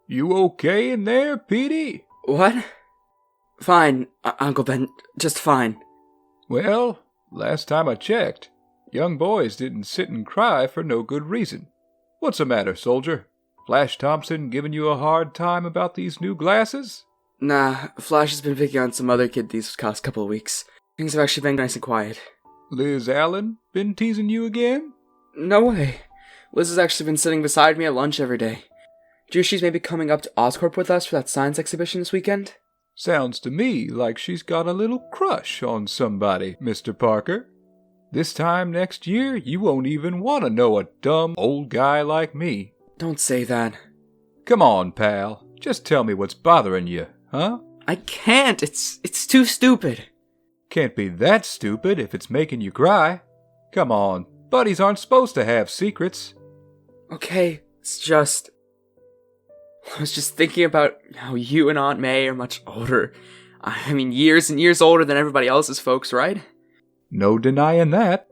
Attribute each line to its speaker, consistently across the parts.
Speaker 1: You okay in there, Petey?
Speaker 2: What? Fine, Uncle Ben, just fine.
Speaker 1: Well, last time I checked, young boys didn't sit and cry for no good reason. What's the matter, soldier? Flash Thompson giving you a hard time about these new glasses?
Speaker 2: Nah, Flash has been picking on some other kid these past couple of weeks. Things have actually been nice and quiet.
Speaker 1: Liz Allen been teasing you again?
Speaker 2: No way. Liz has actually been sitting beside me at lunch every day. Do you she's maybe coming up to Oscorp with us for that science exhibition this weekend?
Speaker 1: Sounds to me like she's got a little crush on somebody, Mr. Parker. This time next year, you won't even want to know a dumb old guy like me.
Speaker 2: Don't say that.
Speaker 1: Come on, pal. Just tell me what's bothering you, huh?
Speaker 2: I can't. It's too stupid.
Speaker 1: Can't be that stupid if it's making you cry. Come on. Buddies aren't supposed to have secrets.
Speaker 2: Okay, it's just... I was just thinking about how you and Aunt May are much older. I mean, years and years older than everybody else's folks, right?
Speaker 1: No denying that.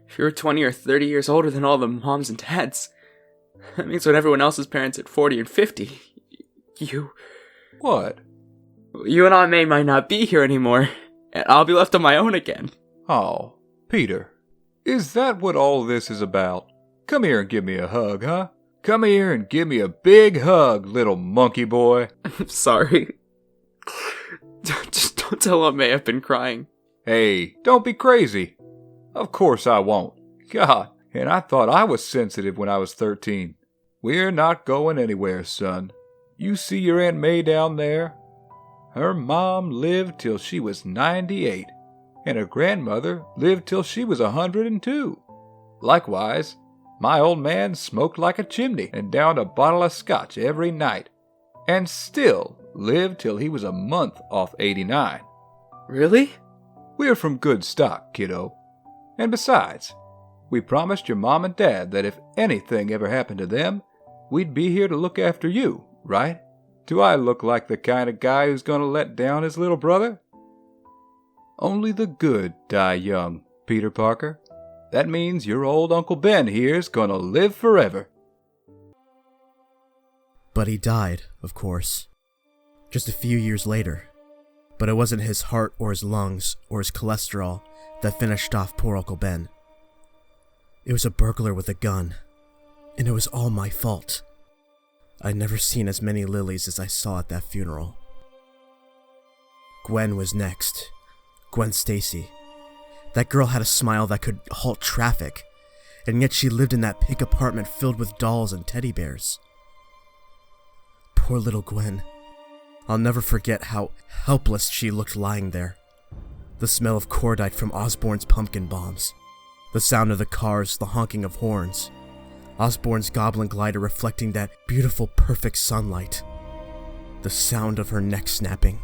Speaker 2: If you're 20 or 30 years older than all the moms and dads, that means when everyone else's parents at 40 and 50, you...
Speaker 1: What?
Speaker 2: You and Aunt May might not be here anymore, and I'll be left on my own again.
Speaker 1: Oh, Peter, is that what all this is about? Come here and give me a hug, huh? Come here and give me a big hug, little monkey boy.
Speaker 2: I'm sorry. Just don't tell Aunt May I've been crying.
Speaker 1: Hey, don't be crazy. Of course I won't. God, and I thought I was sensitive when I was 13. We're not going anywhere, son. You see your Aunt May down there? Her mom lived till she was 98, and her grandmother lived till she was 102. Likewise, my old man smoked like a chimney and downed a bottle of scotch every night, and still lived till he was a month off 89.
Speaker 2: Really?
Speaker 1: We're from good stock, kiddo. And besides, we promised your mom and dad that if anything ever happened to them, we'd be here to look after you, right? Do I look like the kind of guy who's going to let down his little brother? Only the good die young, Peter Parker. That means your old Uncle Ben here's going to live forever.
Speaker 3: But he died, of course. Just a few years later. But it wasn't his heart or his lungs or his cholesterol that finished off poor Uncle Ben. It was a burglar with a gun. And it was all my fault. I'd never seen as many lilies as I saw at that funeral. Gwen was next. Gwen Stacy. That girl had a smile that could halt traffic, and yet she lived in that pink apartment filled with dolls and teddy bears. Poor little Gwen. I'll never forget how helpless she looked lying there. The smell of cordite from Osborn's pumpkin bombs. The sound of the cars, the honking of horns. Osborn's goblin glider reflecting that beautiful, perfect sunlight. The sound of her neck snapping.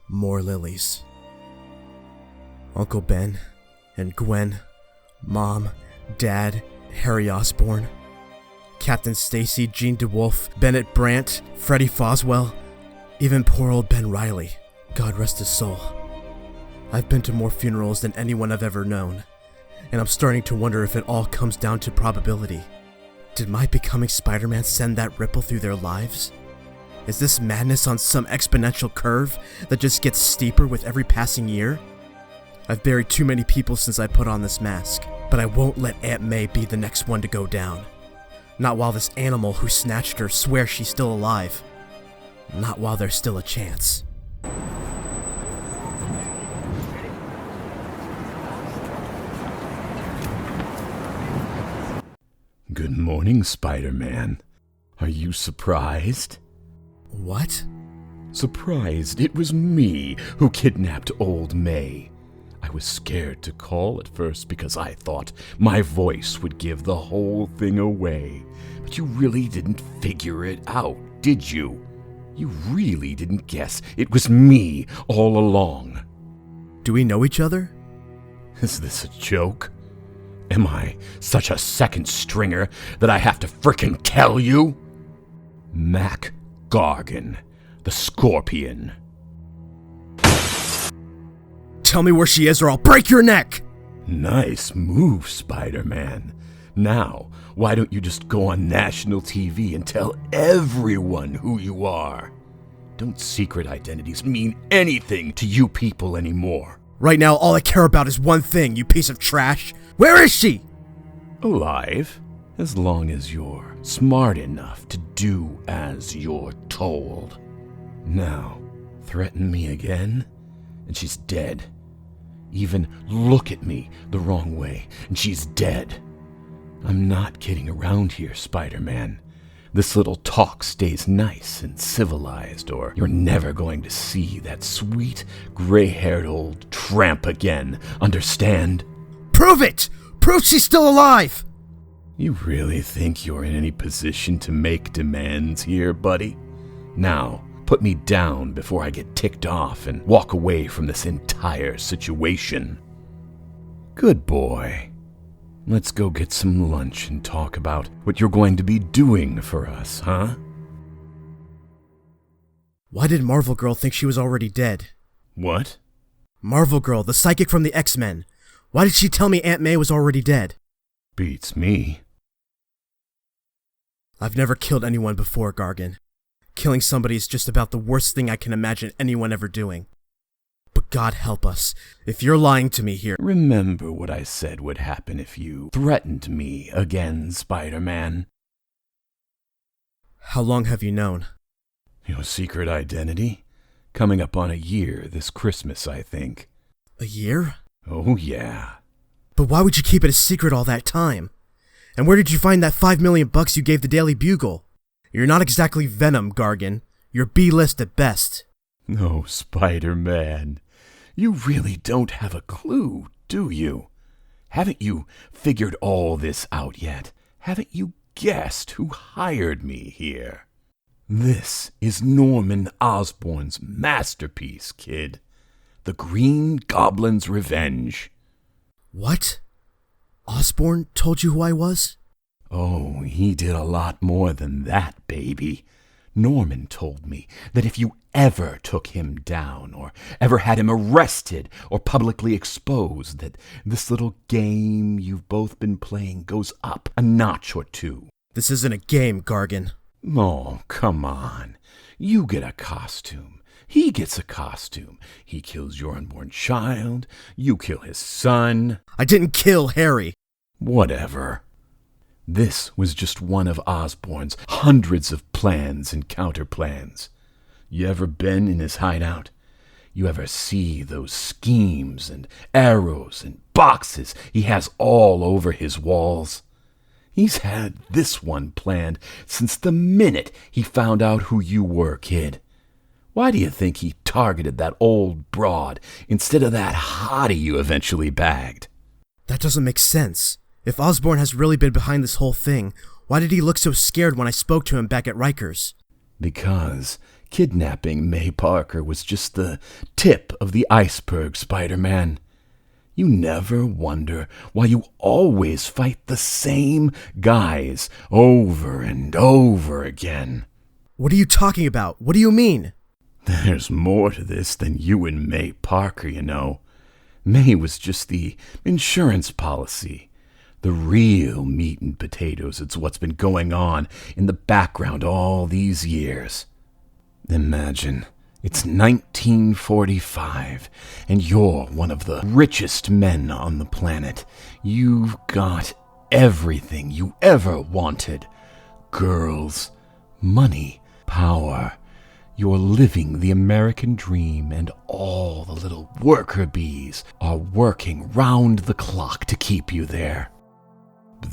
Speaker 3: More lilies. Uncle Ben and Gwen, Mom, Dad, Harry Osborn, Captain Stacy, Jean DeWolf, Bennett Brandt, Freddie Foswell, even poor old Ben Riley, God rest his soul. I've been to more funerals than anyone I've ever known, and I'm starting to wonder if it all comes down to probability. Did my becoming Spider-Man send that ripple through their lives? Is this madness on some exponential curve that just gets steeper with every passing year? I've buried too many people since I put on this mask, but I won't let Aunt May be the next one to go down. Not while this animal who snatched her swears she's still alive. Not while there's still a chance.
Speaker 4: Good morning, Spider-Man. Are you surprised?
Speaker 3: What?
Speaker 4: Surprised it was me who kidnapped old May. I was scared to call at first because I thought my voice would give the whole thing away. But you really didn't figure it out, did you? You really didn't guess it was me all along.
Speaker 3: Do we know each other?
Speaker 4: Is this a joke? Am I such a second stringer that I have to frickin' tell you? Mac Gargan, the Scorpion.
Speaker 3: Tell me where she is or I'll break your neck!
Speaker 4: Nice move, Spider-Man. Now, why don't you just go on national TV and tell everyone who you are? Don't secret identities mean anything to you people anymore?
Speaker 3: Right now, all I care about is one thing, you piece of trash. Where is she?
Speaker 4: Alive, as long as you're smart enough to do as you're told. Now, threaten me again, and she's dead. Even look at me the wrong way, and she's dead. I'm not kidding around here, Spider-Man. This little talk stays nice and civilized, or you're never going to see that sweet, gray-haired old tramp again, understand?
Speaker 3: Prove it! Prove she's still alive!
Speaker 4: You really think you're in any position to make demands here, buddy? Now, put me down before I get ticked off and walk away from this entire situation. Good boy. Let's go get some lunch and talk about what you're going to be doing for us, huh?
Speaker 3: Why did Marvel Girl think she was already dead?
Speaker 4: What?
Speaker 3: Marvel Girl, the psychic from the X-Men. Why did she tell me Aunt May was already dead?
Speaker 4: Beats me.
Speaker 3: I've never killed anyone before, Gargan. Killing somebody is just about the worst thing I can imagine anyone ever doing. But God help us, if you're lying to me here.
Speaker 4: Remember what I said would happen if you threatened me again, Spider-Man.
Speaker 3: How long have you known?
Speaker 4: Your secret identity? Coming up on a year this Christmas, I think.
Speaker 3: A year?
Speaker 4: Oh, yeah.
Speaker 3: But why would you keep it a secret all that time? And where did you find that $5 million you gave the Daily Bugle? You're not exactly Venom, Gargan. You're B-list at best.
Speaker 4: No, Spider-Man. You really don't have a clue, do you? Haven't you figured all this out yet? Haven't you guessed who hired me here? This is Norman Osborn's masterpiece, kid. The Green Goblin's Revenge.
Speaker 3: What? Osborn told you who I was?
Speaker 4: Oh, he did a lot more than that, baby. Norman told me that if you ever took him down, or ever had him arrested or publicly exposed, that this little game you've both been playing goes up a notch or two.
Speaker 3: This isn't a game, Gargan.
Speaker 4: Oh, come on. You get a costume. He gets a costume. He kills your unborn child. You kill his son.
Speaker 3: I didn't kill Harry.
Speaker 4: Whatever. This was just one of Osborn's hundreds of plans and counterplans. You ever been in his hideout? You ever see those schemes and arrows and boxes he has all over his walls? He's had this one planned since the minute he found out who you were, kid. Why do you think he targeted that old broad instead of that hottie you eventually bagged?
Speaker 3: That doesn't make sense. If Osborn has really been behind this whole thing, why did he look so scared when I spoke to him back at Rikers?
Speaker 4: Because kidnapping May Parker was just the tip of the iceberg, Spider-Man. You never wonder why you always fight the same guys over and over again.
Speaker 3: What are you talking about? What do you mean?
Speaker 4: There's more to this than you and May Parker, you know. May was just the insurance policy. The real meat and potatoes is what's been going on in the background all these years. Imagine, it's 1945, and you're one of the richest men on the planet. You've got everything you ever wanted. Girls, money, power. You're living the American dream, and all the little worker bees are working round the clock to keep you there.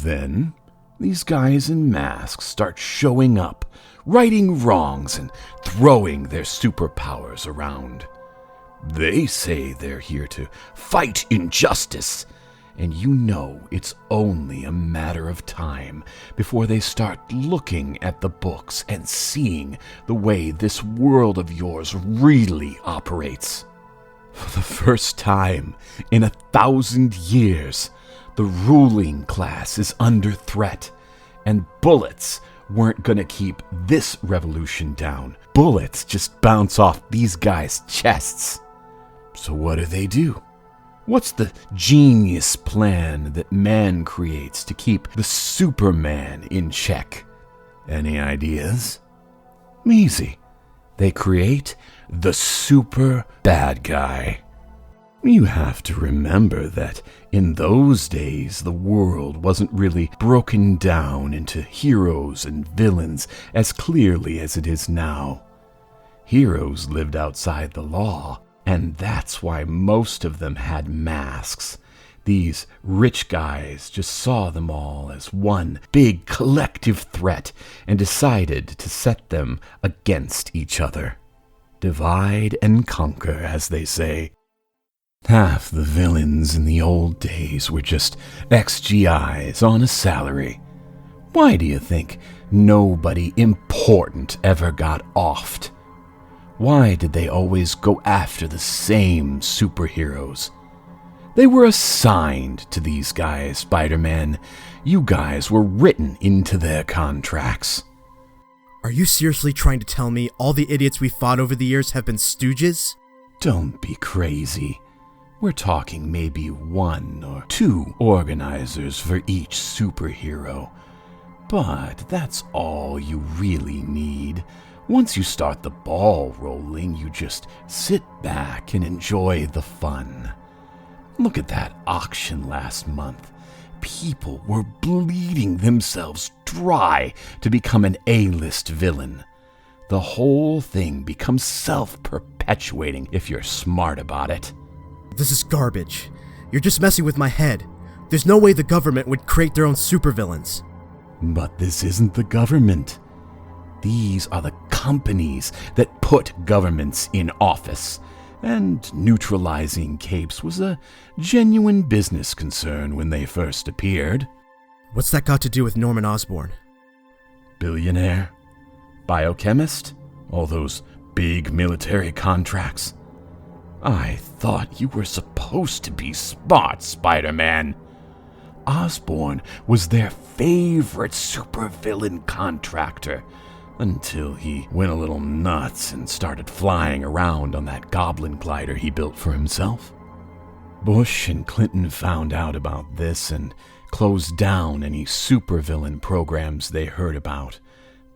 Speaker 4: Then, these guys in masks start showing up, righting wrongs and throwing their superpowers around. They say they're here to fight injustice, and you know it's only a matter of time before they start looking at the books and seeing the way this world of yours really operates. For the first time in 1,000 years, the ruling class is under threat, and bullets weren't gonna keep this revolution down. Bullets just bounce off these guys' chests. So what do? What's the genius plan that man creates to keep the Superman in check? Any ideas? Easy. They create the super bad guy. You have to remember that in those days the world wasn't really broken down into heroes and villains as clearly as it is now. Heroes lived outside the law, and that's why most of them had masks. These rich guys just saw them all as one big collective threat and decided to set them against each other. Divide and conquer, as they say. Half the villains in the old days were just ex-GIs on a salary. Why do you think nobody important ever got offed? Why did they always go after the same superheroes? They were assigned to these guys, Spider-Man. You guys were written into their contracts.
Speaker 3: Are you seriously trying to tell me all the idiots we fought over the years have been stooges?
Speaker 4: Don't be crazy. We're talking maybe 1 or 2 organizers for each superhero. But that's all you really need. Once you start the ball rolling, you just sit back and enjoy the fun. Look at that auction last month. People were bleeding themselves dry to become an A-list villain. The whole thing becomes self-perpetuating if you're smart about it.
Speaker 3: This is garbage. You're just messing with my head. There's no way the government would create their own supervillains.
Speaker 4: But this isn't the government. These are the companies that put governments in office. And neutralizing capes was a genuine business concern when they first appeared.
Speaker 3: What's that got to do with Norman Osborn?
Speaker 4: Billionaire? Biochemist? All those big military contracts? I thought you were supposed to be smart, Spider-Man. Osborn was their favorite supervillain contractor. Until he went a little nuts and started flying around on that goblin glider he built for himself. Bush and Clinton found out about this and closed down any supervillain programs they heard about.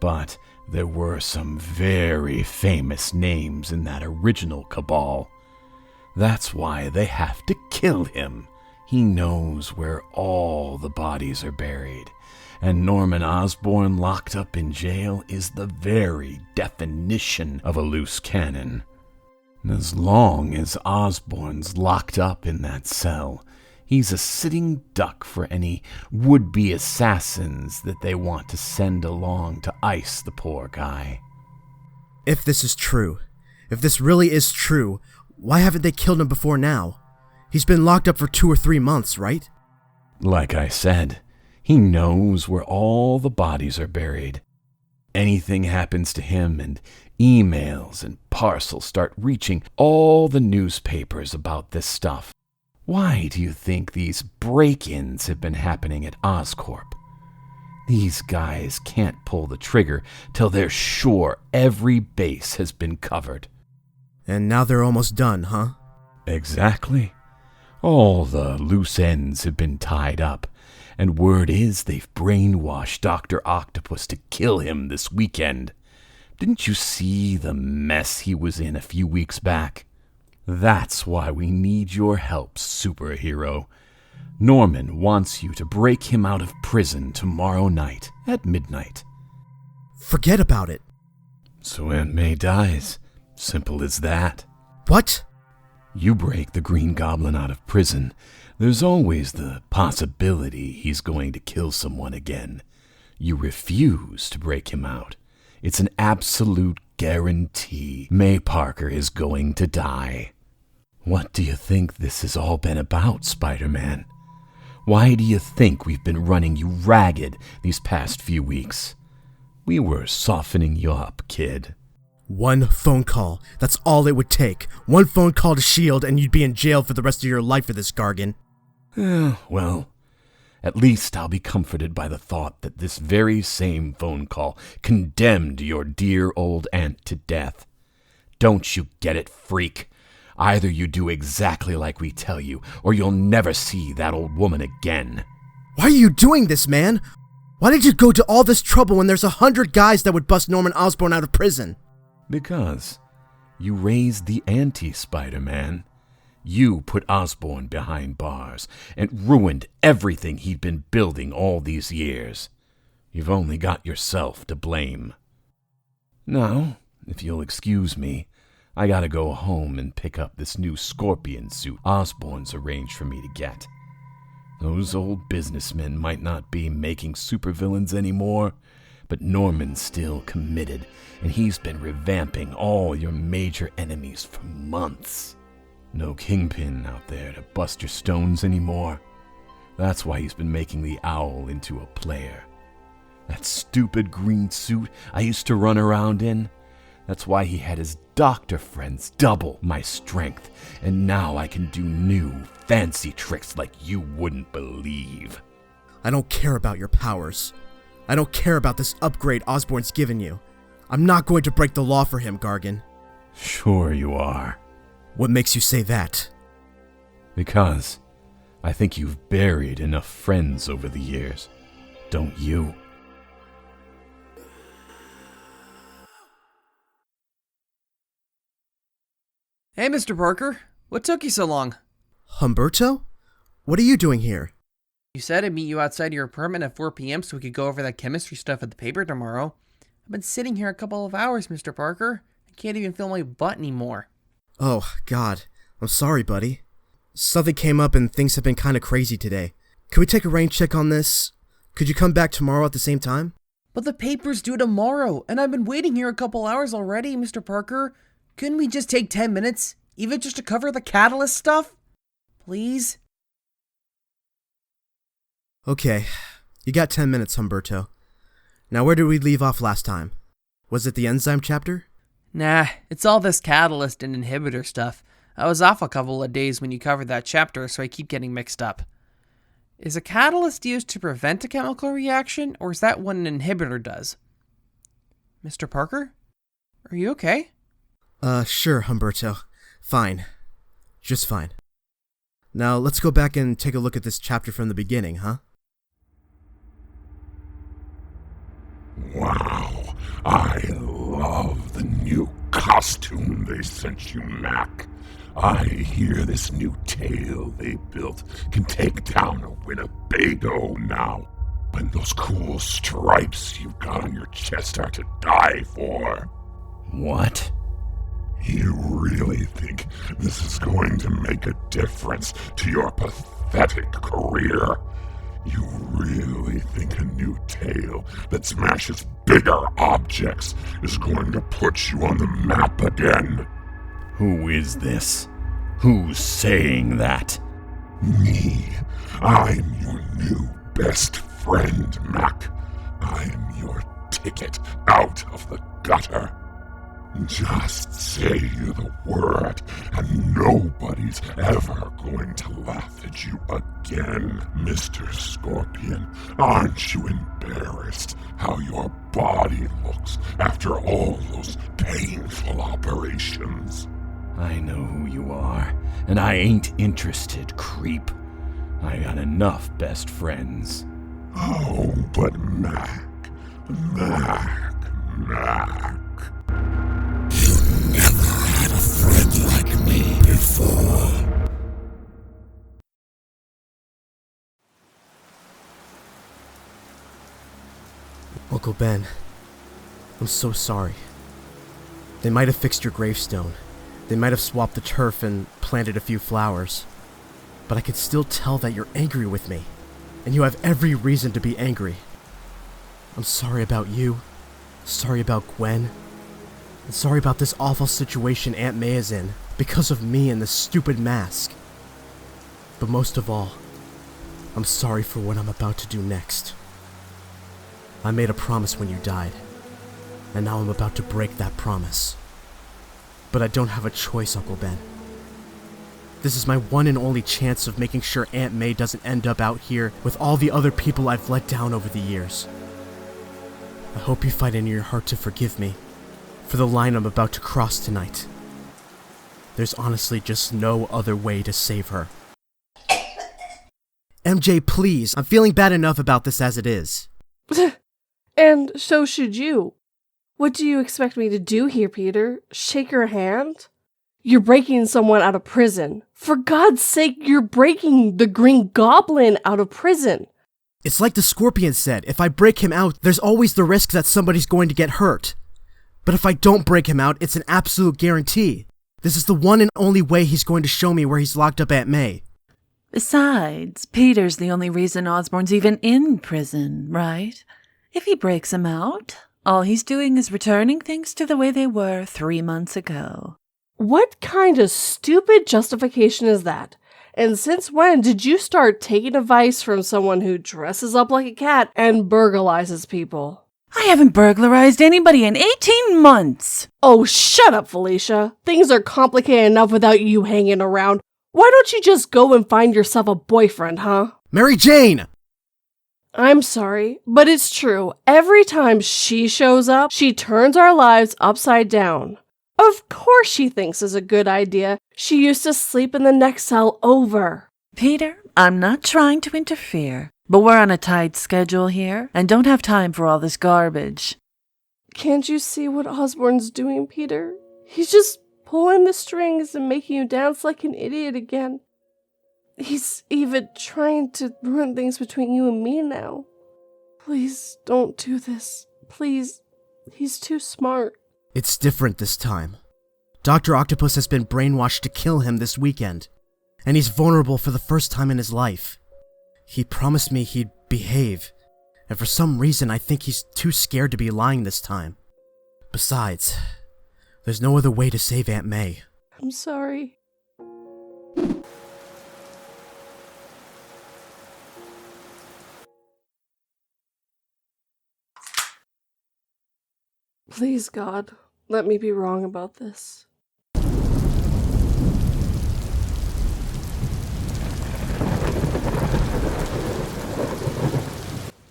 Speaker 4: But there were some very famous names in that original cabal. That's why they have to kill him. He knows where all the bodies are buried. And Norman Osborn locked up in jail is the very definition of a loose cannon. As long as Osborn's locked up in that cell, he's a sitting duck for any would-be assassins that they want to send along to ice the poor guy.
Speaker 3: If this is true, if this really is true, why haven't they killed him before now? He's been locked up for 2 or 3 months, right?
Speaker 4: Like I said, he knows where all the bodies are buried. Anything happens to him and emails and parcels start reaching all the newspapers about this stuff. Why do you think these break-ins have been happening at Oscorp? These guys can't pull the trigger till they're sure every base has been covered.
Speaker 3: And now they're almost done, huh?
Speaker 4: Exactly. All the loose ends have been tied up. And word is they've brainwashed Dr. Octopus to kill him this weekend. Didn't you see the mess he was in a few weeks back? That's why we need your help, superhero. Norman wants you to break him out of prison tomorrow night at midnight.
Speaker 3: Forget about it.
Speaker 4: So Aunt May dies. Simple as that.
Speaker 3: What?
Speaker 4: You break the Green Goblin out of prison, there's always the possibility he's going to kill someone again. You refuse to break him out. It's an absolute guarantee May Parker is going to die. What do you think this has all been about, Spider-Man? Why do you think we've been running you ragged these past few weeks? We were softening you up, kid.
Speaker 3: One phone call. That's all it would take. One phone call to S.H.I.E.L.D. and you'd be in jail for the rest of your life for this, Gargan.
Speaker 4: Well, at least I'll be comforted by the thought that this very same phone call condemned your dear old aunt to death. Don't you get it, freak? Either you do exactly like we tell you, or you'll never see that old woman again.
Speaker 3: Why are you doing this, man? Why did you go to all this trouble when there's 100 guys that would bust Norman Osborn out of prison?
Speaker 4: Because you raised the anti-Spider-Man. You put Osborn behind bars and ruined everything he'd been building all these years. You've only got yourself to blame. Now, if you'll excuse me, I gotta go home and pick up this new scorpion suit Osborn's arranged for me to get. Those old businessmen might not be making supervillains anymore, but Norman's still committed, and he's been revamping all your major enemies for months. No Kingpin out there to bust your stones anymore. That's why he's been making the Owl into a player. That stupid green suit I used to run around in, that's why he had his doctor friends double my strength, and now I can do new, fancy tricks like you wouldn't believe.
Speaker 3: I don't care about your powers. I don't care about this upgrade Osborn's given you. I'm not going to break the law for him, Gargan.
Speaker 4: Sure you are.
Speaker 3: What makes you say that?
Speaker 4: Because I think you've buried enough friends over the years, don't you?
Speaker 5: Hey, Mr. Parker. What took you so long?
Speaker 3: Humberto? What are you doing here?
Speaker 5: You said I'd meet you outside your apartment at 4 p.m. so we could go over that chemistry stuff at the paper tomorrow. I've been sitting here a couple of hours, Mr. Parker. I can't even feel my butt anymore.
Speaker 3: Oh, God. I'm sorry, buddy. Something came up and things have been kind of crazy today. Can we take a rain check on this? Could you come back tomorrow at the same time?
Speaker 5: But the paper's due tomorrow, and I've been waiting here a couple hours already, Mr. Parker. Couldn't we just take 10 minutes, even just to cover the catalyst stuff? Please?
Speaker 3: Okay. You got 10 minutes, Humberto. Now, where did we leave off last time? Was it the enzyme chapter?
Speaker 5: Nah, it's all this catalyst and inhibitor stuff. I was off a couple of days when you covered that chapter, so I keep getting mixed up. Is a catalyst used to prevent a chemical reaction, or is that what an inhibitor does? Mr. Parker? Are you okay?
Speaker 3: Sure, Humberto. Fine. Just fine. Now, let's go back and take a look at this chapter from the beginning, huh?
Speaker 6: Wow, I love the new costume they sent you, Mac. I hear this new tail they built can take down a Winnebago now. And those cool stripes you've got on your chest are to die for.
Speaker 4: What?
Speaker 6: You really think this is going to make a difference to your pathetic career? You really think a new tail that smashes bigger objects is going to put you on the map again?
Speaker 4: Who is this? Who's saying that?
Speaker 6: Me. I'm your new best friend, Mac. I'm your ticket out of the gutter. Just say the word, and nobody's ever going to laugh at you again, Mr. Scorpion. Aren't you embarrassed how your body looks after all those painful operations?
Speaker 4: I know who you are, and I ain't interested, creep. I got enough best friends.
Speaker 6: Oh, but Mac. You never had a friend like me before.
Speaker 3: Uncle Ben, I'm so sorry. They might have fixed your gravestone. They might have swapped the turf and planted a few flowers. But I could still tell that you're angry with me. And you have every reason to be angry. I'm sorry about you. Sorry about Gwen. And sorry about this awful situation Aunt May is in because of me and this stupid mask. But most of all, I'm sorry for what I'm about to do next. I made a promise when you died, and now I'm about to break that promise. But I don't have a choice, Uncle Ben. This is my one and only chance of making sure Aunt May doesn't end up out here with all the other people I've let down over the years. I hope you find in your heart to forgive me for the line I'm about to cross tonight. There's honestly just no other way to save her. MJ, please. I'm feeling bad enough about this as it is.
Speaker 7: And so should you. What do you expect me to do here, Peter? Shake your hand? You're breaking someone out of prison. For God's sake, you're breaking the Green Goblin out of prison.
Speaker 3: It's like the Scorpion said, if I break him out, there's always the risk that somebody's going to get hurt. But if I don't break him out, it's an absolute guarantee. This is the one and only way he's going to show me where he's locked up Aunt May.
Speaker 8: Besides, Peter's the only reason Osborn's even in prison, right? If he breaks him out, all he's doing is returning things to the way they were 3 months ago.
Speaker 7: What kind of stupid justification is that? And since when did you start taking advice from someone who dresses up like a cat and burglarizes people?
Speaker 8: I haven't burglarized anybody in 18 months!
Speaker 7: Oh, shut up, Felicia. Things are complicated enough without you hanging around. Why don't you just go and find yourself a boyfriend, huh?
Speaker 3: Mary Jane!
Speaker 7: I'm sorry, but it's true. Every time she shows up, she turns our lives upside down. Of course she thinks it's a good idea. She used to sleep in the next cell over.
Speaker 8: Peter, I'm not trying to interfere, but we're on a tight schedule here and don't have time for all this garbage.
Speaker 7: Can't you see what Osborn's doing, Peter? He's just pulling the strings and making you dance like an idiot again. He's even trying to ruin things between you and me now. Please don't do this. Please. He's too smart.
Speaker 3: It's different this time. Dr. Octopus has been brainwashed to kill him this weekend, and he's vulnerable for the first time in his life. He promised me he'd behave, and for some reason I think he's too scared to be lying this time. Besides, there's no other way to save Aunt May.
Speaker 7: I'm sorry. Please, God, let me be wrong about this.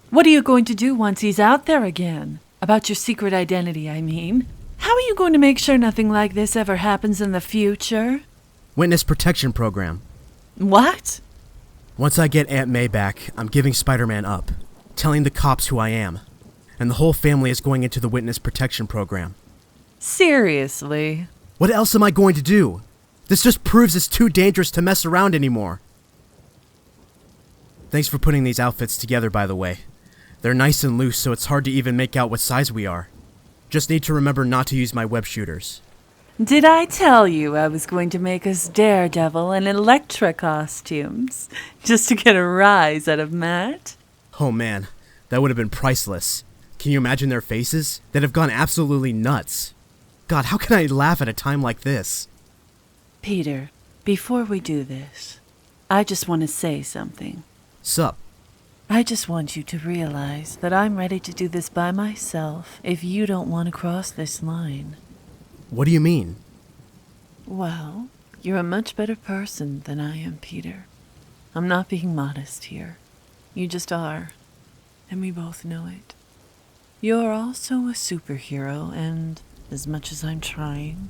Speaker 8: What are you going to do once he's out there again? About your secret identity, I mean. How are you going to make sure nothing like this ever happens in the future?
Speaker 3: Witness protection program.
Speaker 8: What?
Speaker 3: Once I get Aunt May back, I'm giving Spider-Man up, telling the cops who I am, and the whole family is going into the witness protection program.
Speaker 8: Seriously?
Speaker 3: What else am I going to do? This just proves it's too dangerous to mess around anymore. Thanks for putting these outfits together, by the way. They're nice and loose, so it's hard to even make out what size we are. Just need to remember not to use my web shooters.
Speaker 8: Did I tell you I was going to make us Daredevil and Elektra costumes? Just to get a rise out of Matt?
Speaker 3: Oh man, that would have been priceless. Can you imagine their faces? They'd have gone absolutely nuts. God, how can I laugh at a time like this?
Speaker 8: Peter, before we do this, I just want to say something.
Speaker 3: Sup?
Speaker 8: I just want you to realize that I'm ready to do this by myself if you don't want to cross this line.
Speaker 3: What do you mean?
Speaker 8: Well, you're a much better person than I am, Peter. I'm not being modest here. You just are, and we both know it. You're also a superhero, and as much as I'm trying,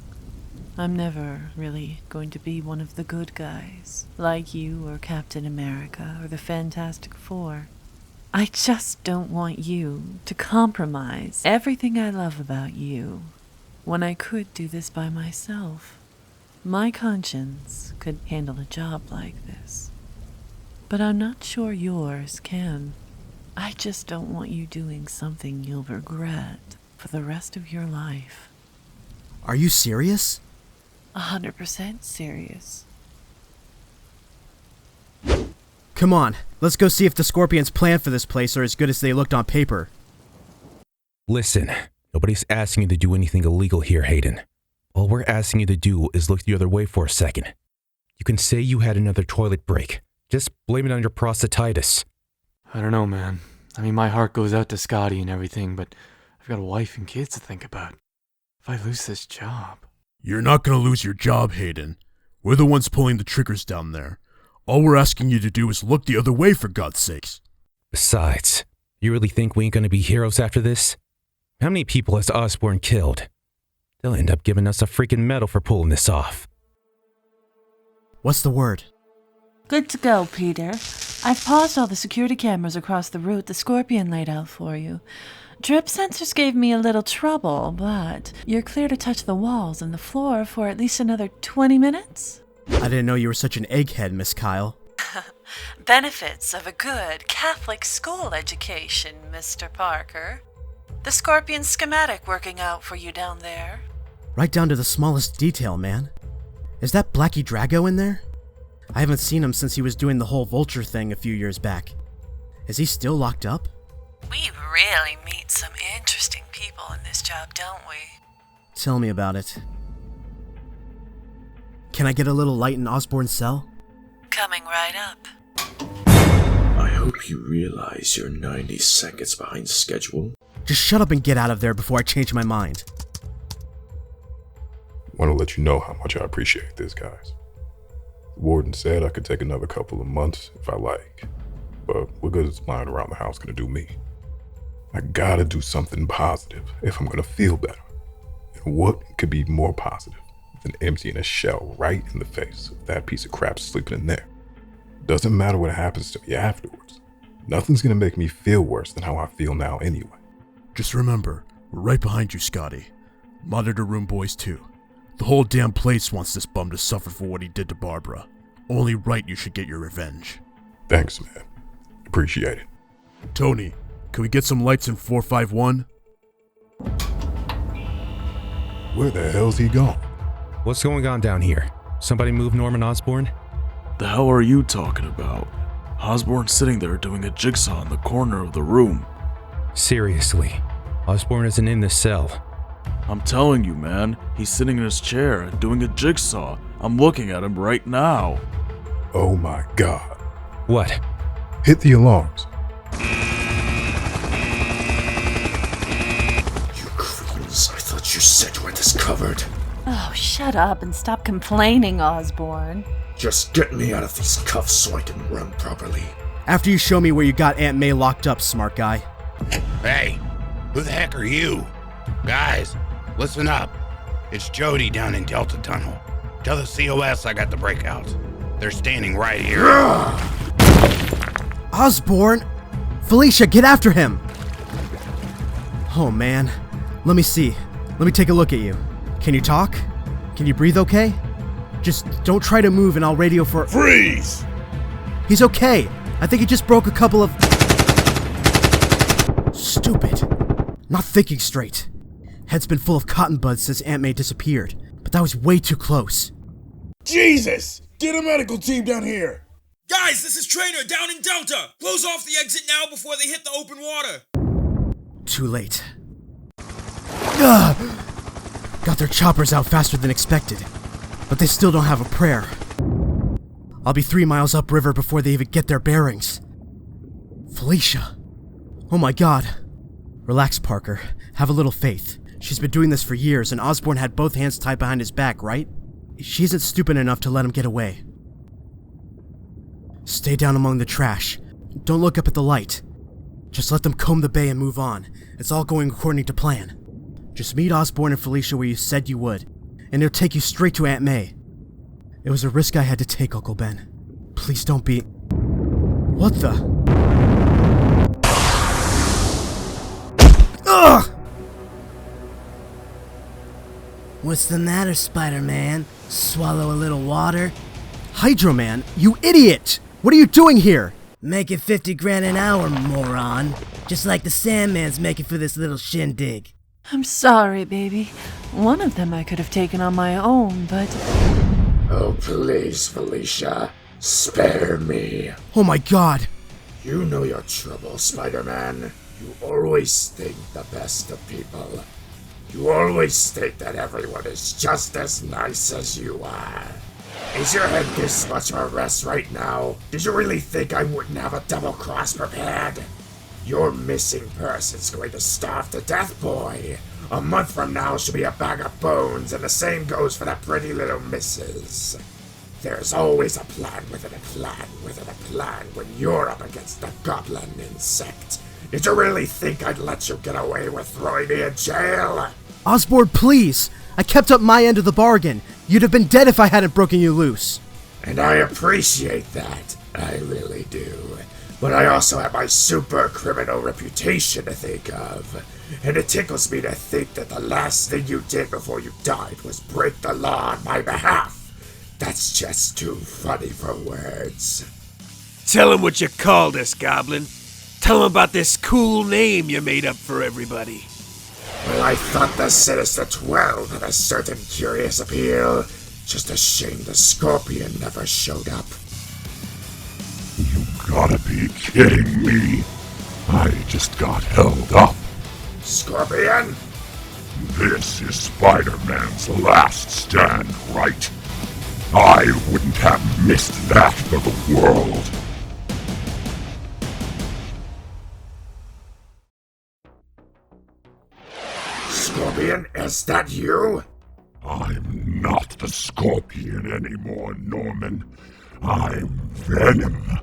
Speaker 8: I'm never really going to be one of the good guys, like you or Captain America or the Fantastic Four. I just don't want you to compromise everything I love about you when I could do this by myself. My conscience could handle a job like this, but I'm not sure yours can. I just don't want you doing something you'll regret for the rest of your life.
Speaker 3: Are you serious?
Speaker 8: 100% serious.
Speaker 3: Come on, let's go see if the Scorpions' plan for this place are as good as they looked on paper.
Speaker 9: Listen, nobody's asking you to do anything illegal here, Hayden. All we're asking you to do is look the other way for a second. You can say you had another toilet break. Just blame it on your prostatitis.
Speaker 10: I don't know, man. I mean, my heart goes out to Scotty and everything, but I've got a wife and kids to think about. If I lose this job...
Speaker 11: You're not gonna lose your job, Hayden. We're the ones pulling the triggers down there. All we're asking you to do is look the other way, for God's sakes.
Speaker 9: Besides, you really think we ain't gonna be heroes after this? How many people has Osborn killed? They'll end up giving us a freaking medal for pulling this off.
Speaker 3: What's the word?
Speaker 8: Good to go, Peter. I've paused all the security cameras across the route the Scorpion laid out for you. Drip sensors gave me a little trouble, but you're clear to touch the walls and the floor for at least another 20 minutes?
Speaker 3: I didn't know you were such an egghead, Miss Kyle.
Speaker 8: Benefits of a good Catholic school education, Mr. Parker. The Scorpion schematic working out for you down there.
Speaker 3: Right down to the smallest detail, man. Is that Blackie Drago in there? I haven't seen him since he was doing the whole vulture thing a few years back. Is he still locked up?
Speaker 8: We really meet some interesting people in this job, don't we?
Speaker 3: Tell me about it. Can I get a little light in Osborn's cell?
Speaker 8: Coming right up.
Speaker 12: I hope you realize you're 90 seconds behind schedule.
Speaker 3: Just shut up and get out of there before I change my mind.
Speaker 13: Want to let you know how much I appreciate this, guys. The warden said I could take another couple of months if I like, but what good is lying around the house gonna do me? I gotta do something positive if I'm gonna feel better. And what could be more positive than emptying a shell right in the face of that piece of crap sleeping in there? Doesn't matter what happens to me afterwards. Nothing's gonna make me feel worse than how I feel now anyway.
Speaker 11: Just remember, we're right behind you, Scotty. Monitor room boys too. The whole damn place wants this bum to suffer for what he did to Barbara. Only right you should get your revenge.
Speaker 13: Thanks, man. Appreciate it.
Speaker 11: Tony, can we get some lights in 451?
Speaker 13: Where the hell's he gone?
Speaker 9: What's going on down here? Somebody move Norman Osborn?
Speaker 14: The hell are you talking about? Osborn's sitting there doing a jigsaw in the corner of the room.
Speaker 9: Seriously, Osborn isn't in this cell.
Speaker 14: I'm telling you, man, he's sitting in his chair doing a jigsaw. I'm looking at him right now.
Speaker 13: Oh my god.
Speaker 9: What?
Speaker 13: Hit the alarms.
Speaker 12: You creeps, I thought you said you were discovered.
Speaker 8: Oh, shut up and stop complaining, Osborn.
Speaker 12: Just get me out of these cuffs so I can run properly.
Speaker 3: After you show me where you got Aunt May locked up, smart guy.
Speaker 15: Hey, who the heck are you? Guys, listen up. It's Jody down in Delta Tunnel. Tell the COS I got the breakout. They're standing right here.
Speaker 3: Osborn! Felicia, get after him! Oh man. Let me see. Let me take a look at you. Can you talk? Can you breathe okay? Just don't try to move and I'll radio for—
Speaker 6: Freeze!
Speaker 3: He's okay. I think he just broke a couple of— Stupid. Not thinking straight. Head's been full of cotton buds since Aunt May disappeared, but that was way too close.
Speaker 6: Jesus! Get a medical team down here!
Speaker 16: Guys, this is Trainer down in Delta! Close off the exit now before they hit the open water!
Speaker 3: Too late. Ugh! Got their choppers out faster than expected, but they still don't have a prayer. I'll be 3 miles upriver before they even get their bearings. Felicia. Oh my god. Relax, Parker. Have a little faith. She's been doing this for years, and Osborn had both hands tied behind his back, right? She isn't stupid enough to let him get away. Stay down among the trash. Don't look up at the light. Just let them comb the bay and move on. It's all going according to plan. Just meet Osborn and Felicia where you said you would, and it'll take you straight to Aunt May. It was a risk I had to take, Uncle Ben. Please don't be— What the— Ugh!
Speaker 17: What's the matter, Spider-Man? Swallow a little water?
Speaker 3: Hydro Man, you idiot! What are you doing here?
Speaker 17: Making 50 grand an hour, moron. Just like the Sandman's making for this little shindig.
Speaker 8: I'm sorry, baby. One of them I could have taken on my own, but—
Speaker 12: Oh, please, Felicia. Spare me.
Speaker 3: Oh my god.
Speaker 12: You know your trouble, Spider-Man. You always think the best of people. You always think that everyone is just as nice as you are. Is your head this much of a rest right now? Did you really think I wouldn't have a double cross prepared? Your missing person's going to starve to death, boy. A month from now she'll be a bag of bones, and the same goes for that pretty little missus. There's always a plan within a plan within a plan when you're up against the goblin insect. Did you really think I'd let you get away with throwing me in jail?
Speaker 3: Osborn, please! I kept up my end of the bargain. You'd have been dead if I hadn't broken you loose.
Speaker 12: And I appreciate that. I really do. But I also have my super criminal reputation to think of. And it tickles me to think that the last thing you did before you died was break the law on my behalf. That's just too funny for words.
Speaker 18: Tell him what you called us, Goblin. Tell him about this cool name you made up for everybody.
Speaker 12: Well, I thought the Sinister 12 had a certain curious appeal. Just a shame the Scorpion never showed up.
Speaker 6: You gotta be kidding me. I just got held up.
Speaker 12: Scorpion?
Speaker 6: This is Spider-Man's last stand, right? I wouldn't have missed that for the world.
Speaker 12: Scorpion, is that you?
Speaker 6: I'm not the Scorpion anymore, Norman. I'm Venom.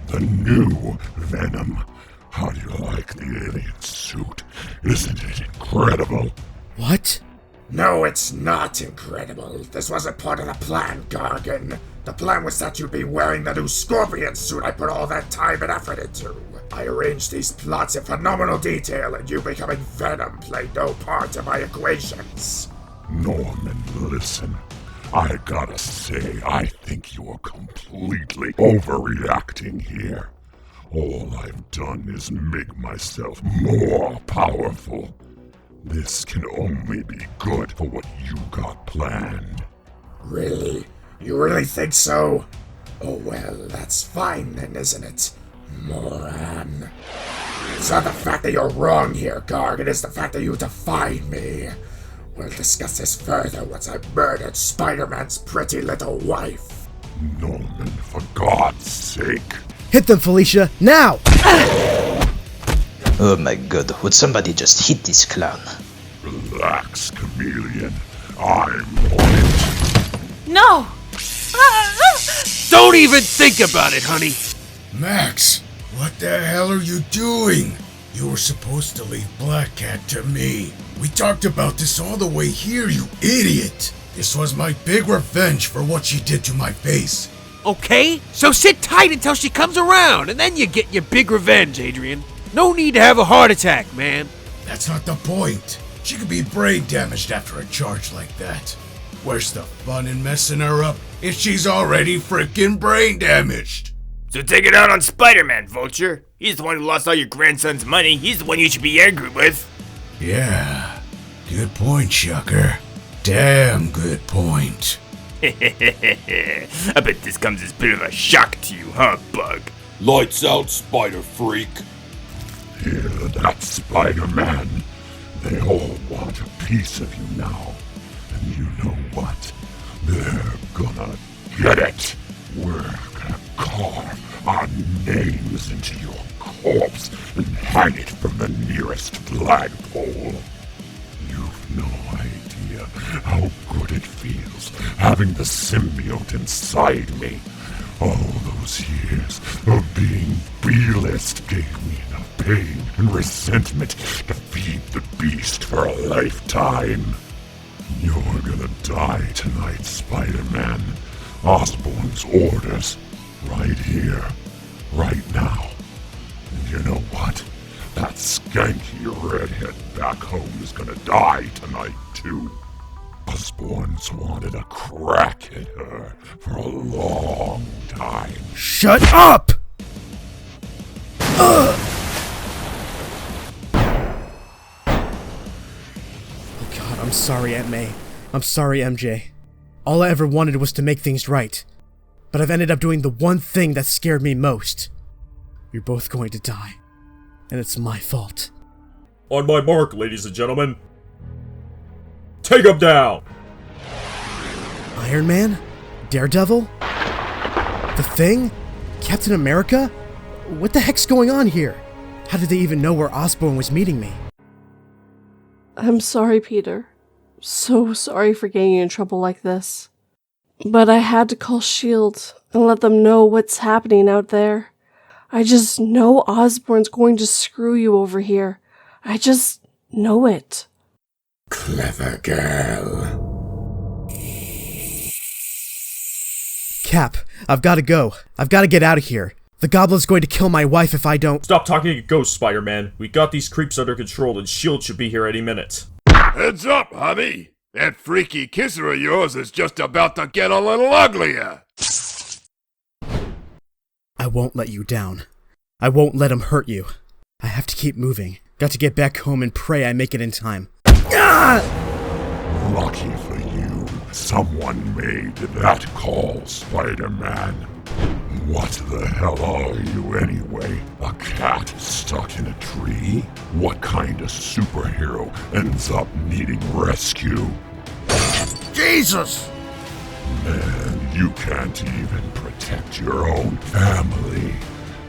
Speaker 6: The new Venom. How do you like the alien suit? Isn't it incredible?
Speaker 3: What?
Speaker 12: No, it's not incredible. This wasn't part of the plan, Gargan. The plan was that you'd be wearing the new Scorpion suit I put all that time and effort into. I arranged these plots in phenomenal detail, and you becoming Venom played no part in my equations.
Speaker 6: Norman, listen. I gotta say, I think you're completely overreacting here. All I've done is make myself more powerful. This can only be good for what you got planned.
Speaker 12: Really? You really think so? Oh well, that's fine then, isn't it? Moron. It's not the fact that you're wrong here, Garg, it is the fact that you defied me. We'll discuss this further once I've murdered Spider-Man's pretty little wife.
Speaker 6: Norman, for God's sake.
Speaker 3: Hit them, Felicia, now!
Speaker 19: Oh my god, would somebody just hit this clown?
Speaker 6: Relax, Chameleon. I'm on it.
Speaker 8: No!
Speaker 18: Don't even think about it, honey.
Speaker 20: Max, what the hell are you doing? You were supposed to leave Black Cat to me. We talked about this all the way here, you idiot. This was my big revenge for what she did to my face.
Speaker 18: Okay, so sit tight until she comes around, and then you get your big revenge, Adrian. No need to have a heart attack, man.
Speaker 20: That's not the point. She could be brain damaged after a charge like that. Where's the fun in messing her up if she's already freaking brain damaged?
Speaker 21: So take it out on Spider-Man, Vulture. He's the one who lost all your grandson's money. He's the one you should be angry with.
Speaker 20: Yeah, good point, Shucker. Damn good point.
Speaker 21: I bet this comes as a bit of a shock to you, huh, Bug?
Speaker 6: Lights out, Spider-Freak. Hear that, Spider-Man? They all want a piece of you now. And you know what? They're gonna get it. We're gonna carve our names into your corpse and hang it from the nearest flagpole. You've no idea how good it feels having the symbiote inside me. All those years of being B-list gave me enough pain and resentment to feed the beast for a lifetime. You're gonna die tonight, Spider-Man. Osborn's orders. Right here. Right now. And you know what? That skanky redhead back home is gonna die tonight, too. Osborn's wanted a crack at her for a long time.
Speaker 3: Shut up! Oh God, I'm sorry, Aunt May. I'm sorry, MJ. All I ever wanted was to make things right. But I've ended up doing the one thing that scared me most. You're both going to die. And it's my fault.
Speaker 22: On my mark, ladies and gentlemen. Take him down!
Speaker 3: Iron Man? Daredevil? The Thing? Captain America? What the heck's going on here? How did they even know where Osborn was meeting me?
Speaker 7: I'm sorry, Peter. So sorry for getting you in trouble like this. But I had to call S.H.I.E.L.D. and let them know what's happening out there. I just know Osborn's going to screw you over here. I just know it.
Speaker 12: Clever girl.
Speaker 3: Cap, I've gotta go. I've gotta get out of here. The goblin's going to kill my wife if I don't—
Speaker 22: Stop talking to ghosts, Spider-Man. We got these creeps under control and S.H.I.E.L.D. should be here any minute.
Speaker 6: Heads up, honey. That freaky kisser of yours is just about to get a little uglier.
Speaker 3: I won't let you down. I won't let him hurt you. I have to keep moving. Got to get back home and pray I make it in time. Ah!
Speaker 6: Lucky for you, someone made that call, Spider-Man. What the hell are you anyway? A cat stuck in a tree? What kind of superhero ends up needing rescue?
Speaker 20: Jesus!
Speaker 6: Man, you can't even protect your own family.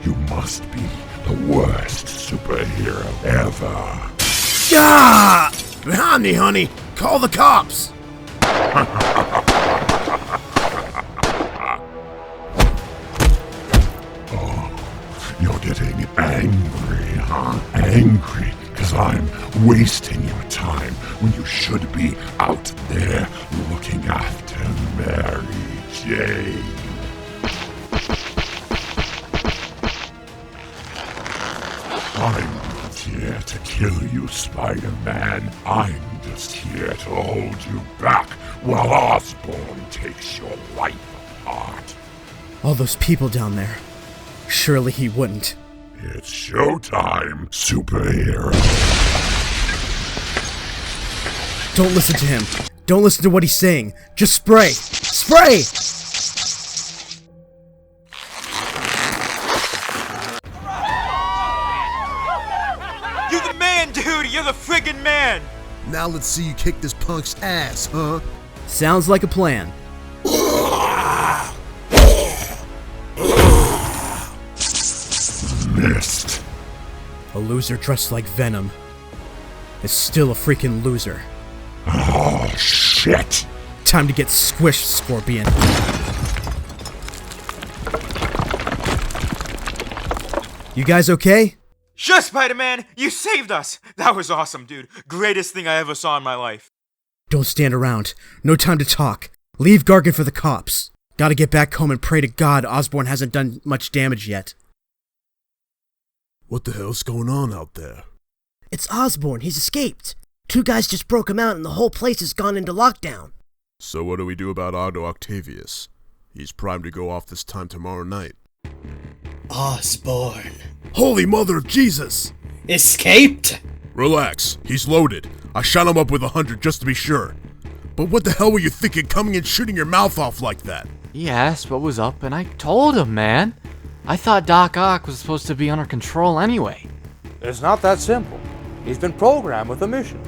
Speaker 6: You must be the worst superhero ever.
Speaker 20: Ah! Behind me, honey! Call the cops!
Speaker 6: You're getting angry, huh? Angry because I'm wasting your time when you should be out there looking after Mary Jane. I'm not here to kill you, Spider-Man. I'm just here to hold you back while Osborn takes your life apart.
Speaker 3: All those people down there. Surely he wouldn't.
Speaker 6: It's showtime, superhero.
Speaker 3: Don't listen to him. Don't listen to what he's saying. Just spray. Spray!
Speaker 1: You're the man, dude! You're the friggin' man!
Speaker 20: Now let's see you kick this punk's ass, huh?
Speaker 3: Sounds like a plan.
Speaker 6: Missed.
Speaker 3: A loser dressed like Venom is still a freaking loser.
Speaker 6: Oh, shit.
Speaker 3: Time to get squished, Scorpion. You guys okay?
Speaker 1: Sure, Spider-Man! You saved us! That was awesome, dude. Greatest thing I ever saw in my life.
Speaker 3: Don't stand around. No time to talk. Leave Gargan for the cops. Gotta get back home and pray to God Osborn hasn't done much damage yet.
Speaker 11: What the hell's going on out there?
Speaker 17: It's Osborn. He's escaped. 2 guys just broke him out and the whole place has gone into lockdown.
Speaker 11: So what do we do about Otto Octavius? He's primed to go off this time tomorrow night.
Speaker 2: Osborn.
Speaker 11: Holy Mother of Jesus!
Speaker 2: Escaped?
Speaker 11: Relax. He's loaded. I shot him up with 100 just to be sure. But what the hell were you thinking coming and shooting your mouth off like that?
Speaker 10: He asked what was up and I told him, man. I thought Doc Ock was supposed to be under control anyway.
Speaker 23: It's not that simple. He's been programmed with a mission,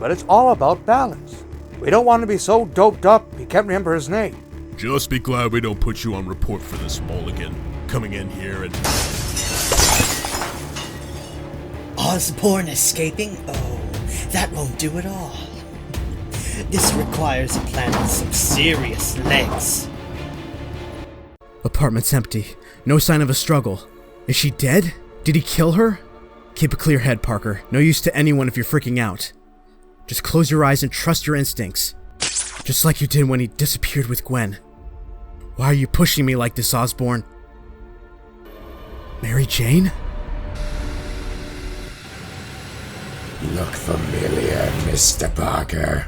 Speaker 23: but it's all about balance. We don't want to be so doped up he can't remember his name.
Speaker 11: Just be glad we don't put you on report for this, Mulligan. Coming in here and...
Speaker 2: Osborn escaping? Oh, that won't do it all. This requires a plan with some serious legs.
Speaker 3: Apartment's empty. No sign of a struggle. Is she dead? Did he kill her? Keep a clear head, Parker. No use to anyone if you're freaking out. Just close your eyes and trust your instincts. Just like you did when he disappeared with Gwen. Why are you pushing me like this, Osborn? Mary Jane?
Speaker 12: Look familiar, Mr. Parker.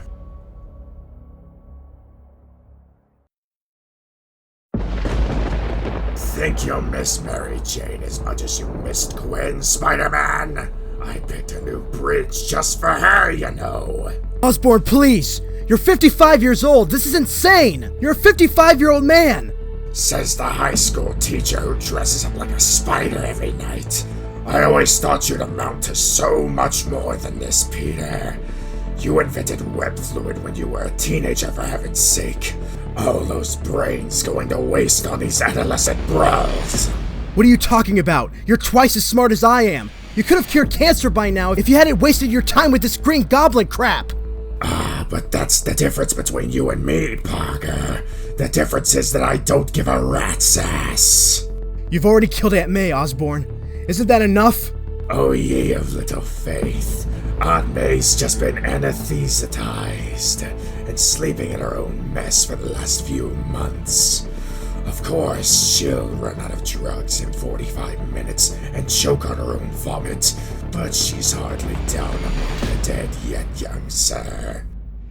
Speaker 12: Think you'll miss Mary Jane as much as you missed Gwen, Spider-Man? I picked a new bridge just for her, you know.
Speaker 3: Osborn, please! You're 55 years old! This is insane! You're a 55-year-old man!
Speaker 12: Says the high school teacher who dresses up like a spider every night. I always thought you'd amount to so much more than this, Peter. You invented web fluid when you were a teenager, for heaven's sake. All those brains going to waste on these adolescent bros.
Speaker 3: What are you talking about? You're twice as smart as I am. You could have cured cancer by now if you hadn't wasted your time with this green goblin crap.
Speaker 12: Ah, but that's the difference between you and me, Parker. The difference is that I don't give a rat's ass.
Speaker 3: You've already killed Aunt May, Osborn. Isn't that enough?
Speaker 12: Oh, ye of little faith. Aunt May's just been anesthetized and sleeping in her own mess for the last few months. Of course, she'll run out of drugs in 45 minutes and choke on her own vomit, but she's hardly down among the dead yet, young sir.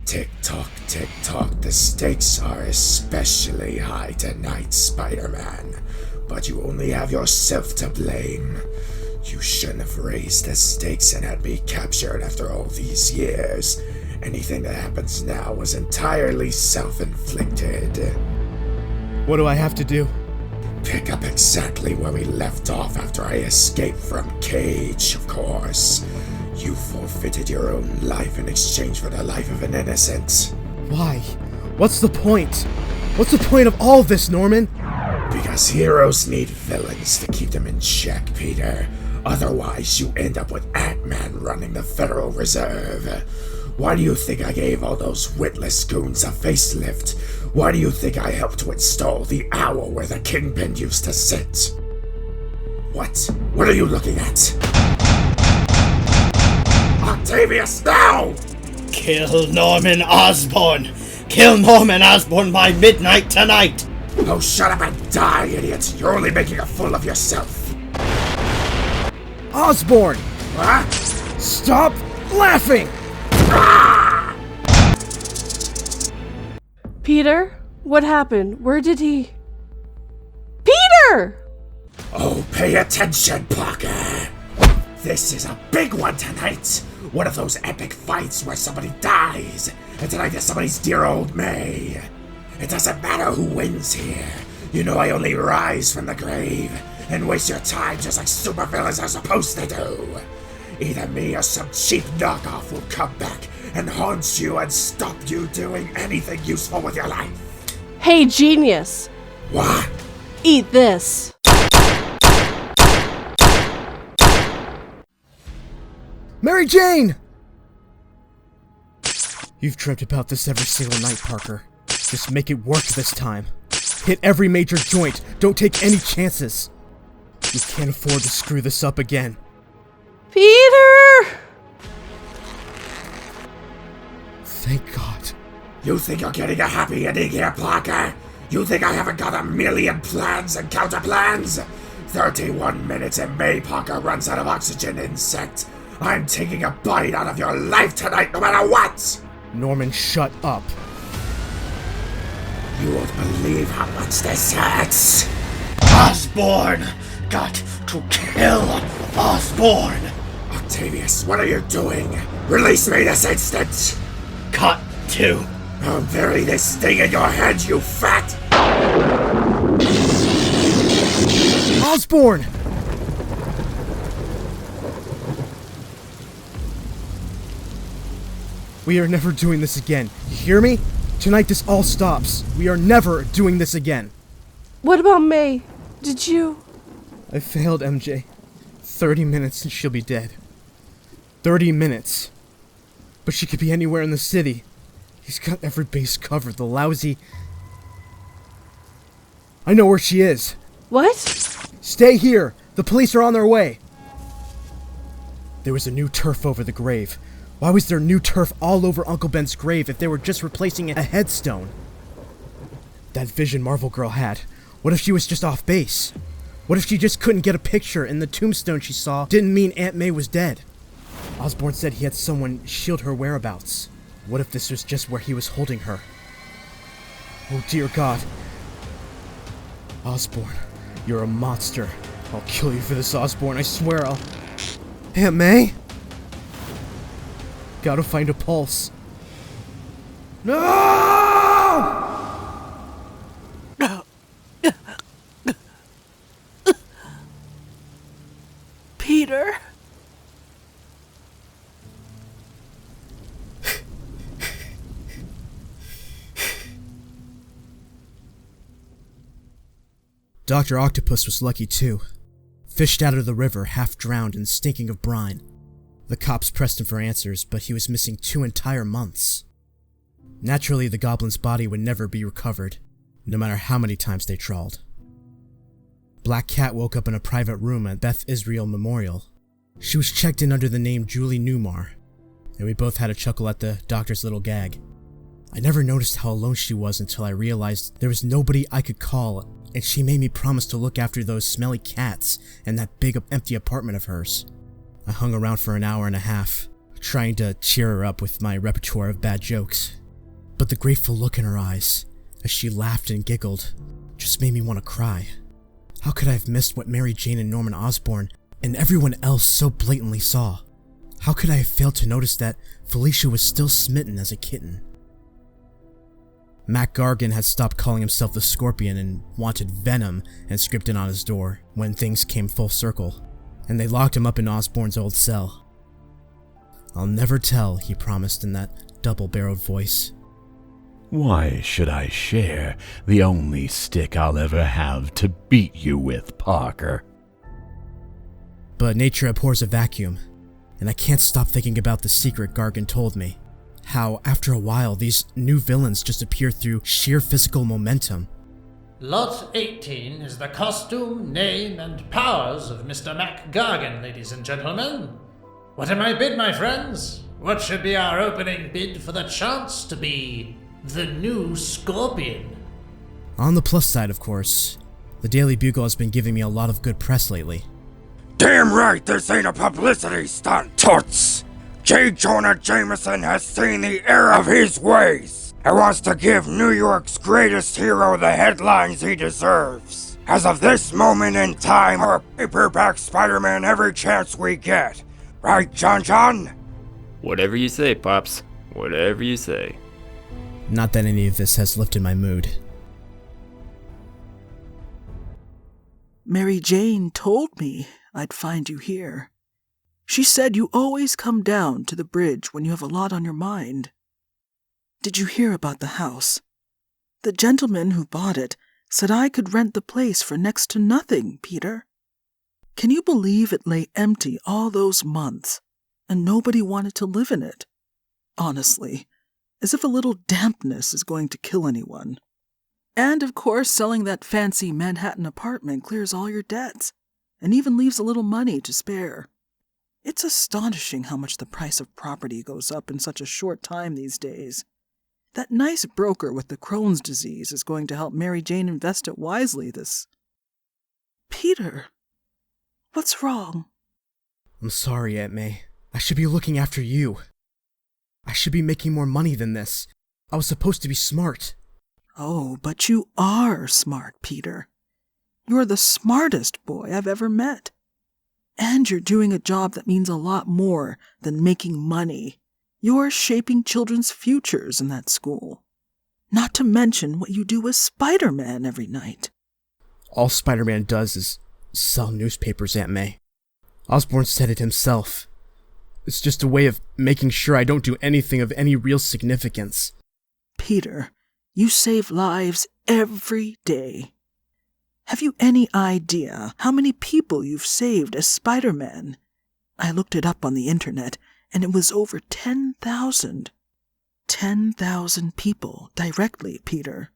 Speaker 12: Tick-tock, tick-tock, the stakes are especially high tonight, Spider-Man. But you only have yourself to blame. You shouldn't have raised the stakes and had me captured after all these years. Anything that happens now was entirely self-inflicted.
Speaker 3: What do I have to do?
Speaker 12: Pick up exactly where we left off after I escaped from Cage, of course. You forfeited your own life in exchange for the life of an innocent.
Speaker 3: Why? What's the point? What's the point of all this, Norman?
Speaker 12: Because heroes need villains to keep them in check, Peter. Otherwise, you end up with Ant-Man running the Federal Reserve. Why do you think I gave all those witless goons a facelift? Why do you think I helped to install the owl where the Kingpin used to sit? What? What are you looking at? Octavius, now!
Speaker 2: Kill Norman Osborn! Kill Norman Osborn by midnight tonight!
Speaker 12: Oh, shut up and die, idiot! You're only making a fool of yourself!
Speaker 3: Osborn!
Speaker 12: Huh?
Speaker 3: Stop laughing!
Speaker 7: Peter? What happened? Where did he... Peter!
Speaker 12: Oh, pay attention, Parker! This is a big one tonight! One of those epic fights where somebody dies, and tonight is somebody's dear old May. It doesn't matter who wins here. You know I only rise from the grave and waste your time just like supervillains are supposed to do. Either me or some cheap knockoff will come back and haunt you and stop you doing anything useful with your life.
Speaker 7: Hey, genius!
Speaker 12: What?
Speaker 7: Eat this.
Speaker 3: Mary Jane! You've dreamt about this every single night, Parker. Just make it work this time. Hit every major joint. Don't take any chances. You can't afford to screw this up again.
Speaker 7: Peter!
Speaker 3: Thank God.
Speaker 12: You think you're getting a happy ending here, Parker? You think I haven't got a million plans and counterplans? 31 minutes and May Parker runs out of oxygen, insect. I'm taking a bite out of your life tonight, no matter what!
Speaker 3: Norman, shut up.
Speaker 12: You won't believe how much this hurts.
Speaker 2: Osborn! Got to kill Osborn!
Speaker 12: Octavius, what are you doing? Release me this instant!
Speaker 2: Got to.
Speaker 12: I'll bury this thing in your head, you fat!
Speaker 3: Osborn! We are never doing this again. You hear me? Tonight this all stops. We are never doing this again.
Speaker 7: What about May? Did you...
Speaker 3: I failed, MJ. 30 minutes and she'll be dead. 30 minutes. But she could be anywhere in the city. He's got every base covered, the lousy... I know where she is.
Speaker 7: What?
Speaker 3: Stay here. The police are on their way. There was a new turf over the grave. Why was there new turf all over Uncle Ben's grave if they were just replacing a headstone? That vision Marvel girl had. What if she was just off base? What if she just couldn't get a picture and the tombstone she saw didn't mean Aunt May was dead? Osborn said he had someone shield her whereabouts. What if this was just where he was holding her? Oh dear God. Osborn, you're a monster. I'll kill you for this, Osborn, I swear I'll... Aunt May? Gotta find a pulse. No!
Speaker 8: Peter?
Speaker 3: Dr. Octopus was lucky too. Fished out of the river, half drowned and stinking of brine. The cops pressed him for answers, but he was missing 2 entire months. Naturally, the goblin's body would never be recovered, no matter how many times they trawled. Black Cat woke up in a private room at Beth Israel Memorial. She was checked in under the name Julie Newmar, and we both had a chuckle at the doctor's little gag. I never noticed how alone she was until I realized there was nobody I could call and she made me promise to look after those smelly cats in that big empty apartment of hers. I hung around for an hour and a half, trying to cheer her up with my repertoire of bad jokes. But the grateful look in her eyes, as she laughed and giggled, just made me want to cry. How could I have missed what Mary Jane and Norman Osborn and everyone else so blatantly saw? How could I have failed to notice that Felicia was still smitten as a kitten? Mac Gargan had stopped calling himself the Scorpion and wanted venom inscripted on his door when things came full circle, and they locked him up in Osborn's old cell. "I'll never tell," he promised in that double-barreled voice.
Speaker 4: "Why should I share the only stick I'll ever have to beat you with, Parker?"
Speaker 3: But nature abhors a vacuum, and I can't stop thinking about the secret Gargan told me. How, after a while, these new villains just appear through sheer physical momentum.
Speaker 5: Lot 18 is the costume, name, and powers of Mr. Mac Gargan, ladies and gentlemen. What am I bid, my friends? What should be our opening bid for the chance to be the new Scorpion?
Speaker 3: On the plus side, of course, the Daily Bugle has been giving me a lot of good press lately.
Speaker 12: Damn right, this ain't a publicity stunt, toots! J. Jonah Jameson has seen the error of his ways and wants to give New York's greatest hero the headlines he deserves. As of this moment in time, we're paperback Spider-Man every chance we get. Right, John?
Speaker 14: Whatever you say, Pops. Whatever you say.
Speaker 3: Not that any of this has lifted my mood.
Speaker 24: Mary Jane told me I'd find you here. She said you always come down to the bridge when you have a lot on your mind. Did you hear about the house? The gentleman who bought it said I could rent the place for next to nothing, Peter. Can you believe it lay empty all those months, and nobody wanted to live in it? Honestly, as if a little dampness is going to kill anyone. And of course, selling that fancy Manhattan apartment clears all your debts, and even leaves a little money to spare. It's astonishing how much the price of property goes up in such a short time these days. That nice broker with the Crohn's disease is going to help Mary Jane invest it wisely this... Peter, what's wrong?
Speaker 3: I'm sorry, Aunt May. I should be looking after you. I should be making more money than this. I was supposed to be smart.
Speaker 24: Oh, but you are smart, Peter. You're the smartest boy I've ever met. And you're doing a job that means a lot more than making money. You're shaping children's futures in that school. Not to mention what you do as Spider-Man every night.
Speaker 3: All Spider-Man does is sell newspapers, Aunt May. Osborn said it himself. It's just a way of making sure I don't do anything of any real significance.
Speaker 24: Peter, you save lives every day. Have you any idea how many people you've saved as Spider-Man? I looked it up on the internet, and it was over 10,000. 10,000 people directly, Peter.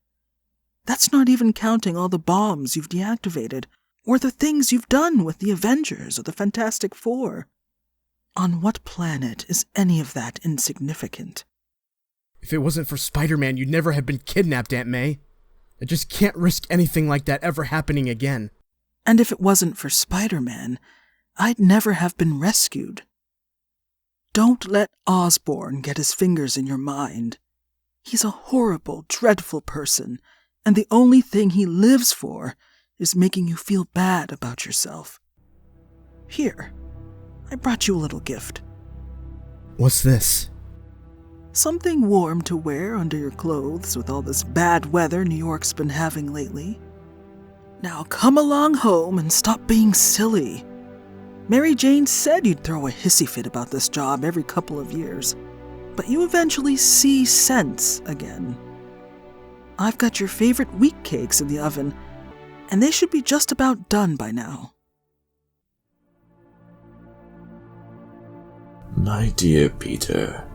Speaker 24: That's not even counting all the bombs you've deactivated, or the things you've done with the Avengers or the Fantastic Four. On what planet is any of that insignificant?
Speaker 3: If it wasn't for Spider-Man, you'd never have been kidnapped, Aunt May. I just can't risk anything like that ever happening again.
Speaker 24: And if it wasn't for Spider-Man, I'd never have been rescued. Don't let Osborn get his fingers in your mind. He's a horrible, dreadful person, and the only thing he lives for is making you feel bad about yourself. Here, I brought you a little gift.
Speaker 3: What's this?
Speaker 24: Something warm to wear under your clothes with all this bad weather New York's been having lately. Now come along home and stop being silly. Mary Jane said you'd throw a hissy fit about this job every couple of years, but you eventually see sense again. I've got your favorite wheat cakes in the oven, and they should be just about done by now.
Speaker 25: My dear Peter,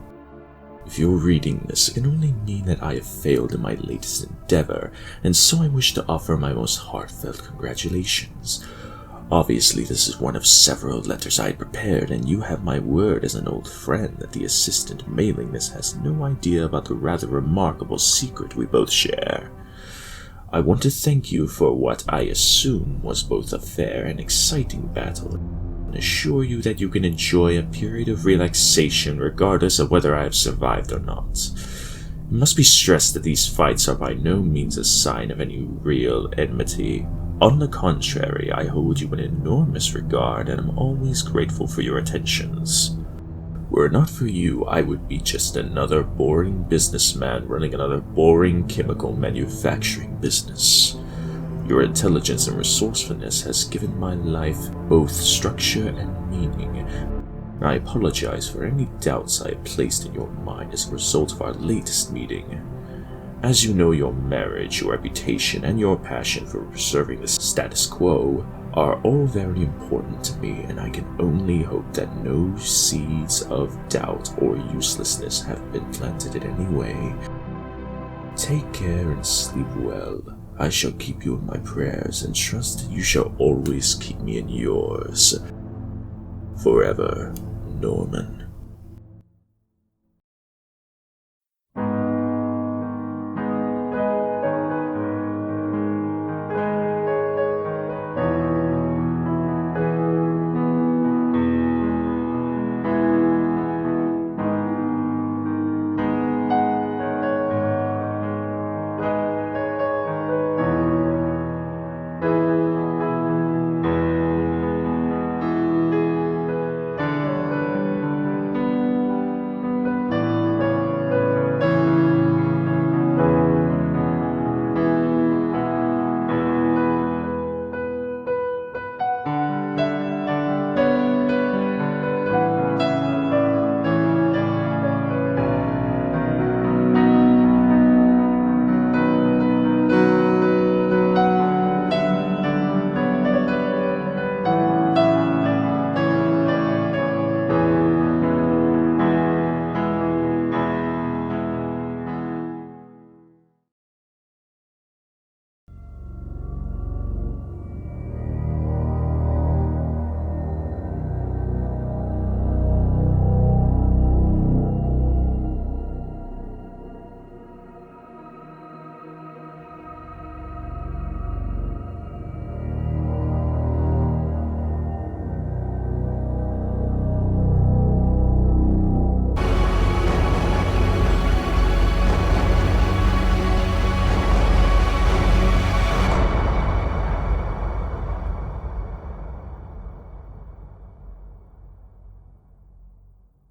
Speaker 25: if you're reading this, it can only mean that I have failed in my latest endeavor, and so I wish to offer my most heartfelt congratulations. Obviously, this is one of several letters I had prepared, and you have my word as an old friend that the assistant mailing this has no idea about the rather remarkable secret we both share. I want to thank you for what I assume was both a fair and exciting battle, and assure you that you can enjoy a period of relaxation regardless of whether I have survived or not. It must be stressed that these fights are by no means a sign of any real enmity. On the contrary, I hold you in enormous regard and am always grateful for your attentions. Were it not for you, I would be just another boring businessman running another boring chemical manufacturing business. Your intelligence and resourcefulness has given my life both structure and meaning. I apologize for any doubts I have placed in your mind as a result of our latest meeting. As you know, your marriage, your reputation, and your passion for preserving the status quo are all very important to me, and I can only hope that no seeds of doubt or uselessness have been planted in any way. Take care and sleep well. I shall keep you in my prayers and trust that you shall always keep me in yours. Forever, Norman.